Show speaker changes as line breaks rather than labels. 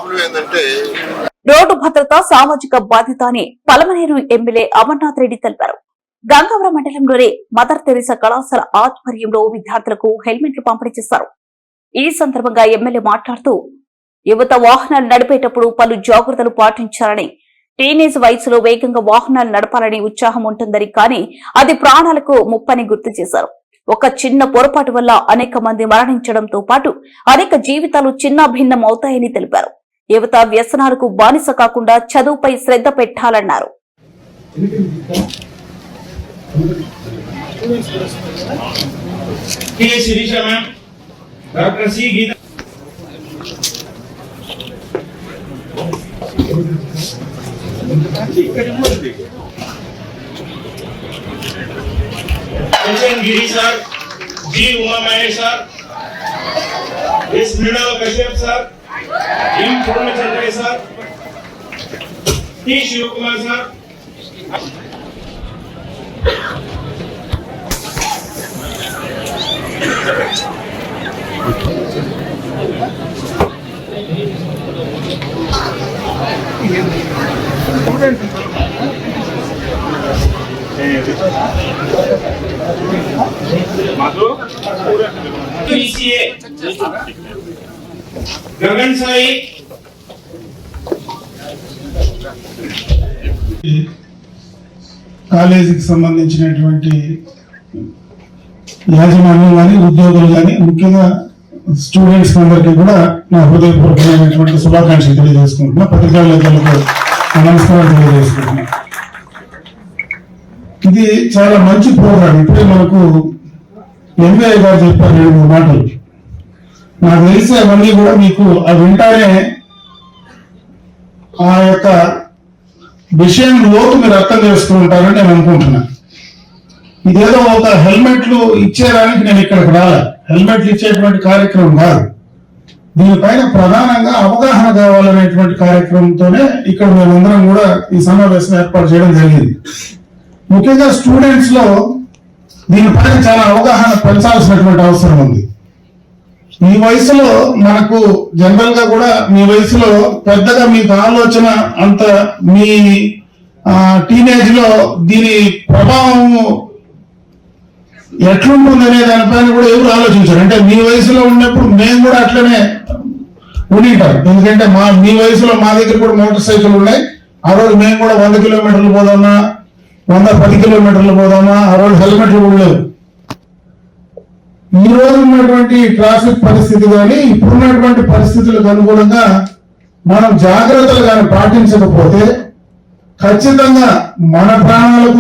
Problem ఏంటంటే
road భద్రత సామాజిక బాధ్యత అని పలమనేరు ఎమ్మెల్యే అమర్నాథ్ రెడ్డి తెలిపారు. గంగావరం మండలంలోని మదర్ తెరీసా కళాశాల ఆధ్వర్యంలో విద్యార్థులకు హెల్మెట్లు పంపిణీ చేశారు. ఈ సందర్భంగా ఎమ్మెల్యే మాట్లాడుతూ యువత వాహనాలు నడిపేటప్పుడు పలు జాగ్రత్తలు పాటించాలని, టీనేజ్ వయసులో వేగంగా వాహనాలు నడపాలని ఉత్సాహం ఉంటుందని, కానీ అది ప్రాణాలకు ముప్పని గుర్తు చేశారు. ఒక చిన్న పొరపాటు వల్ల అనేక మంది మరణించడంతో పాటు అనేక జీవితాలు చిన్న భిన్నం అవుతాయని తెలిపారు. యువత వ్యసనాలకు బానిస కాకుండా చదువుపై శ్రద్ధ పెట్టాలన్నారు.
Giri sir, G Uma Mahesh sir, S Mrinal Kashyap sir, M Purnachandra sir, T Shivakumar sir, Gagan Sai
కాలేజీకి సంబంధించినటువంటి యాజమాన్యం కానీ ఉద్యోగులు కానీ ముఖ్యంగా స్టూడెంట్స్ అందరికీ కూడా నా హృదయపూర్వకమైనటువంటి శుభాకాంక్షలు తెలియజేసుకుంటున్నా. పత్రికాలకు నమస్కారం తెలియజేసుకుంటున్నా. ఇది చాలా మంచి ప్రోగ్రాం. ఇప్పుడే మనకు ఎంవీఐ గారు చెప్పారు 2 మాటలు. నాకు తెలిసి అవన్నీ కూడా మీకు అవి వింటానే ఆ యొక్క విషయం లోతు మీరు అర్థం చేసుకుంటారని నేను అనుకుంటున్నాను. ఇదేదో ఒక హెల్మెట్లు ఇచ్చేదానికి నేను ఇక్కడికి రాలే, హెల్మెట్లు ఇచ్చేటువంటి కార్యక్రమం కాదు. దీనిపైన ప్రధానంగా అవగాహన కావాలనేటువంటి కార్యక్రమంతోనే ఇక్కడ మేమందరం కూడా ఈ సమావేశం ఏర్పాటు చేయడం జరిగింది. ముఖ్యంగా స్టూడెంట్స్ లో దీనిపైన చాలా అవగాహన పెంచాల్సినటువంటి అవసరం ఉంది. ఈ వయసులో మనకు జనరల్ గా కూడా మీ వయసులో పెద్దగా మీకు ఆలోచన అంత మీ టీనేజ్ లో దీని ప్రభావం ఎట్లుంటుంది అనే దానిపైన కూడా ఎవరు ఆలోచించారు. అంటే మీ వయసులో ఉన్నప్పుడు మేము కూడా అట్లనే ఉండింటాం. ఎందుకంటే మీ వయసులో మా దగ్గర కూడా మోటార్ సైకిల్ ఉన్నాయి. ఆ రోజు మేము కూడా 100 కిలోమీటర్లు పోదామా, 110 కిలోమీటర్లు పోదామా, ఆ రోజు హెల్మెట్లు కూడా లేవు. ఈ రోజు ఉన్నటువంటి ట్రాఫిక్ పరిస్థితి కానీ ఇప్పుడున్నటువంటి పరిస్థితులకు అనుగుణంగా మనం జాగ్రత్తలు కానీ పాటించకపోతే ఖచ్చితంగా మన ప్రాణాలకు